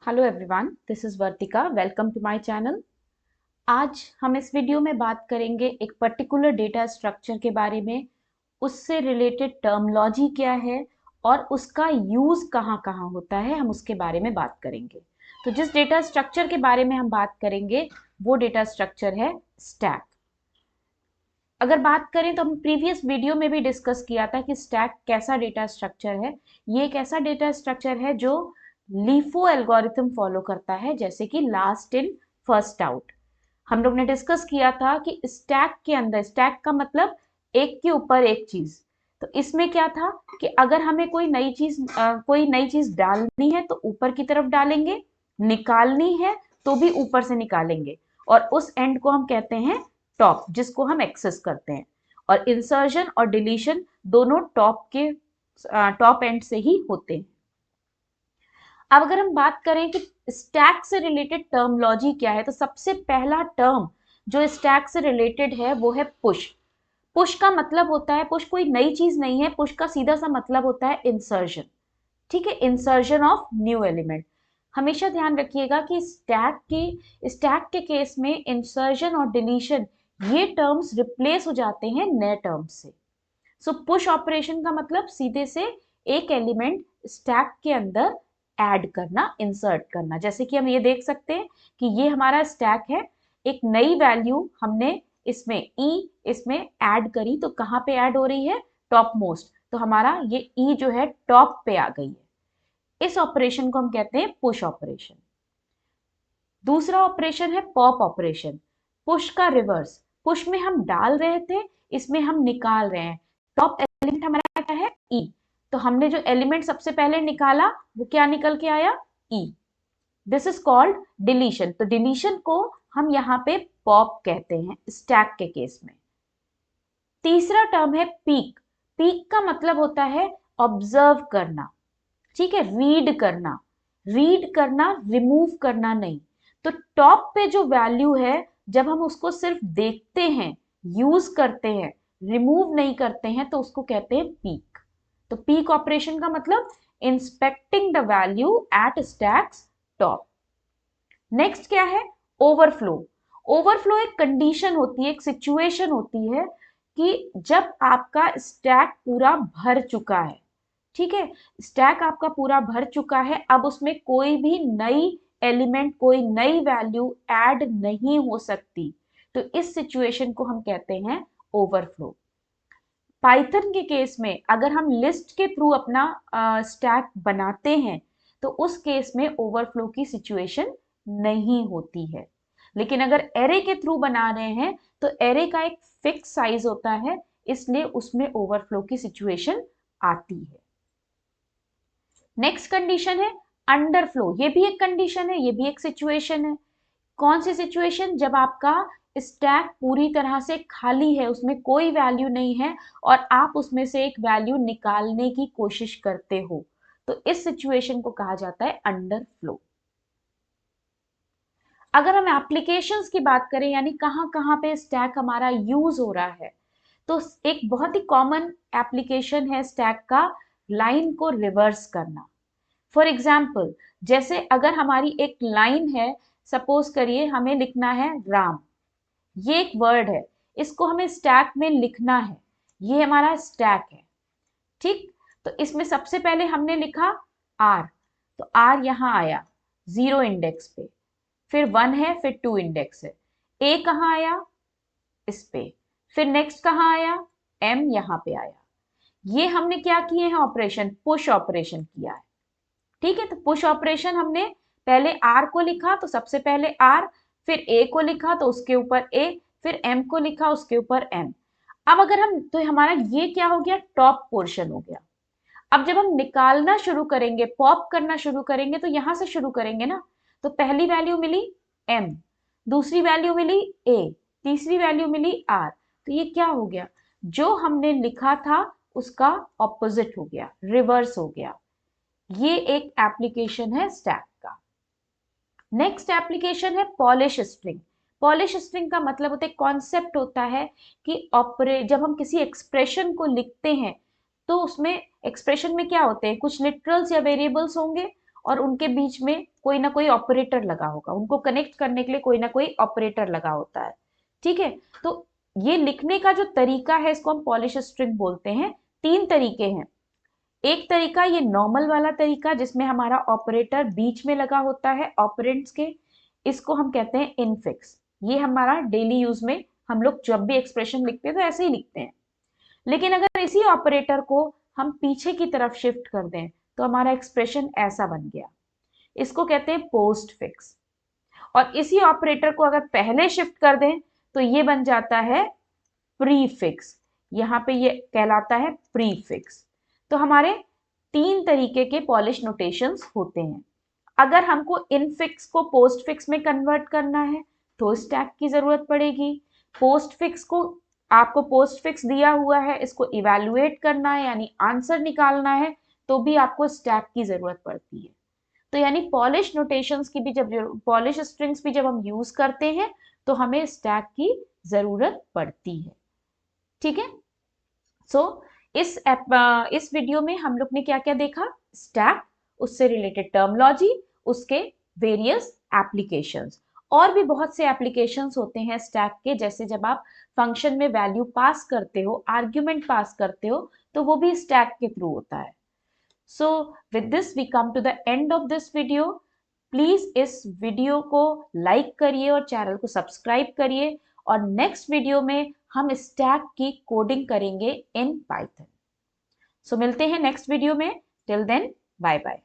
Hello everyone, this is Vartika. Welcome to my channel. आज हम इस वीडियो में बात करेंगे एक पर्टिकुलर डेटा स्ट्रक्चर के बारे में, उससे रिलेटेड टर्मोलॉजी क्या है और उसका यूज कहाँ कहाँ होता है, हम उसके बारे में बात करेंगे। तो जिस डेटा स्ट्रक्चर के बारे में हम बात करेंगे वो डेटा स्ट्रक्चर है स्टैक। अगर बात करें तो हम प्रीवियस वीडियो में भी डिस्कस किया था कि स्टैक कैसा डेटा स्ट्रक्चर है। ये एक ऐसा डेटा स्ट्रक्चर है जो लीफो एल्गोरिथम फॉलो करता है, जैसे कि लास्ट इन फर्स्ट आउट। हम लोग ने डिस्कस किया था कि स्टैक के अंदर, स्टैक का मतलब एक के ऊपर एक चीज। तो इसमें क्या था कि अगर हमें कोई नई चीज डालनी है तो ऊपर की तरफ डालेंगे, निकालनी है तो भी ऊपर से निकालेंगे, और उस एंड को हम कहते हैं टॉप, जिसको हम एक्सेस करते हैं। और इंसर्शन और डिलीशन दोनों टॉप एंड से ही होते हैं। अब अगर हम बात करें कि स्टैक से रिलेटेड टर्मोलॉजी क्या है, तो सबसे पहला टर्म जो स्टैक से रिलेटेड है वो है पुश। पुश का मतलब होता है, पुश कोई नई चीज नहीं है, पुश का सीधा सा मतलब होता है इंसर्शन। ठीक है, इंसर्शन ऑफ न्यू एलिमेंट। हमेशा ध्यान रखिएगा कि स्टैक के केस में इंसर्शन और डिलीशन ये टर्म्स रिप्लेस हो जाते हैं नए टर्म्स से। सो पुश ऑपरेशन का मतलब सीधे से एक एलिमेंट स्टैक के अंदर ऐड करना, इंसर्ट करना। जैसे कि हम ये देख सकते हैं कि ये हमारा स्टैक है, एक नई वैल्यू हमने इसमें ऐड करी, तो कहाँ पे ऐड हो रही है? Top most. तो हमारा ये ई जो है टॉप पे आ गई है। इस ऑपरेशन को हम कहते हैं पुश ऑपरेशन। दूसरा ऑपरेशन है पॉप ऑपरेशन। पुश का रिवर्स। पुश में हम डाल रहे थे, इसमें हम निकाल रहे हैं। टॉप एलिमेंट हमारा क्या है? ई। तो हमने जो एलिमेंट सबसे पहले निकाला वो क्या निकल के आया? ई। This is called deletion. तो डिलीशन को हम यहाँ पे पॉप कहते हैं स्टैक के केस में। तीसरा टर्म है पीक। पीक का मतलब होता है ऑब्जर्व करना। ठीक है, रीड करना। रीड करना, रिमूव करना नहीं। तो टॉप पे जो वैल्यू है, जब हम उसको सिर्फ देखते हैं, यूज करते हैं, रिमूव नहीं करते हैं, तो उसको कहते हैं पीक। तो पीक ऑपरेशन का मतलब inspecting the value at stack's top. Next क्या है? ओवरफ्लो। ओवरफ्लो एक कंडीशन होती है, एक सिचुएशन होती है कि जब आपका स्टैक पूरा भर चुका है। ठीक है, स्टैक आपका पूरा भर चुका है, अब उसमें कोई भी नई एलिमेंट, कोई नई वैल्यू ऐड नहीं हो सकती। तो इस सिचुएशन को हम कहते हैं ओवरफ्लो। पाइथन के केस में अगर हम लिस्ट के थ्रू अपना स्टैक बनाते हैं तो उस केस में ओवरफ्लो की सिचुएशन नहीं होती है। लेकिन अगर एरे के थ्रू बना रहे हैं तो एरे का एक फिक्स साइज होता है, इसलिए उसमें ओवरफ्लो की सिचुएशन आती है। नेक्स्ट कंडीशन है अंडरफ्लो। ये भी एक कंडीशन है, ये भी एक सिचुएशन है। कौन सी सिचुएशन? जब आपका स्टैक पूरी तरह से खाली है, उसमें कोई वैल्यू नहीं है और आप उसमें से एक वैल्यू निकालने की कोशिश करते हो, तो इस सिचुएशन को कहा जाता है अंडरफ्लो। अगर हम एप्लीकेशंस की बात करें, यानी कहां कहां पे स्टैक हमारा यूज हो रहा है, तो एक बहुत ही कॉमन एप्लीकेशन है स्टैक का, लाइन को रिवर्स करना। फॉर एग्जाम्पल, जैसे अगर हमारी एक लाइन है, सपोज करिए हमें लिखना है राम। ये एक वर्ड है, इसको हमें स्टैक में लिखना है। ये हमारा स्टैक है। ठीक, तो इसमें सबसे पहले हमने लिखा आर, तो आर यहां आया 0 इंडेक्स पे, फिर 1 है, फिर 2 इंडेक्स है। ए कहां आया? इस पे। फिर नेक्स्ट कहां आया? एम यहां पे आया। ये हमने क्या किए हैं? ऑपरेशन, पुश ऑपरेशन किया है। ठीक है, तो पुश ऑपरेशन हमने पहले आर को लिखा तो सबसे पहले आर, फिर ए को लिखा तो उसके ऊपर ए, फिर एम को लिखा उसके ऊपर एम। अब अगर हम, तो हमारा ये क्या हो गया? टॉप पोर्शन हो गया। अब जब हम निकालना शुरू करेंगे, पॉप करना शुरू करेंगे, तो यहां से शुरू करेंगे ना। तो पहली वैल्यू मिली एम, दूसरी वैल्यू मिली ए, तीसरी वैल्यू मिली आर। तो ये क्या हो गया? जो हमने लिखा था उसका ऑपोजिट हो गया, रिवर्स हो गया। ये एक एप्लीकेशन है स्टैक का। नेक्स्ट एप्लीकेशन है पॉलिश स्ट्रिंग। पॉलिश स्ट्रिंग का मतलब होता है, कॉन्सेप्ट होता है कि जब हम किसी एक्सप्रेशन को लिखते हैं तो उसमें एक्सप्रेशन में क्या होते हैं? कुछ लिटरल्स या वेरिएबल्स होंगे और उनके बीच में कोई ना कोई ऑपरेटर लगा होगा, उनको कनेक्ट करने के लिए कोई ना कोई ऑपरेटर लगा होता है। ठीक है, तो ये लिखने का जो तरीका है इसको हम पॉलिश स्ट्रिंग बोलते हैं। 3 तरीके हैं। एक तरीका ये नॉर्मल वाला तरीका जिसमें हमारा ऑपरेटर बीच में लगा होता है ऑपरेंड्स के, इसको हम कहते हैं इनफिक्स। ये हमारा डेली यूज में हम लोग जब भी एक्सप्रेशन लिखते हैं तो ऐसे ही लिखते हैं। लेकिन अगर इसी ऑपरेटर को हम पीछे की तरफ शिफ्ट कर दें तो हमारा एक्सप्रेशन ऐसा बन गया, इसको कहते हैं पोस्ट फिक्स। और इसी ऑपरेटर को अगर पहले शिफ्ट कर दें तो ये बन जाता है प्रीफिक्स, यहाँ पे ये कहलाता है प्रीफिक्स। तो हमारे 3 तरीके के पॉलिश नोटेशंस होते हैं। अगर हमको इनफिक्स को पोस्ट फिक्स में कन्वर्ट करना है तो स्टैक की जरूरत पड़ेगी। पोस्ट फिक्स को आपको पोस्ट फिक्स दिया हुआ है, इसको इवैल्यूएट करना है यानी आंसर निकालना है तो भी आपको स्टैक की जरूरत पड़ती है। तो यानी पॉलिश नोटेशंस की भी जब पॉलिश स्ट्रिंग्स भी जब हम यूज करते हैं तो हमें स्टैक की जरूरत पड़ती है। ठीक है, सो इस वीडियो में हम लोग ने क्या क्या देखा, स्टैक, उससे रिलेटेड टर्मोलॉजी, उसके वेरियस एप्लीकेशंस। और भी बहुत से एप्लीकेशंस होते हैं स्टैक के, जैसे जब आप फंक्शन में वैल्यू पास करते हो, आर्ग्यूमेंट पास करते हो, तो वो भी स्टैक के थ्रू होता है। So with this we come to the end of this video. Please इस वीडियो को लाइक करिए और चैनल को सब्सक्राइब करिए, और नेक्स्ट वीडियो में हम स्टैक की कोडिंग करेंगे इन पाइथन। सो मिलते हैं नेक्स्ट वीडियो में। Till then, bye bye.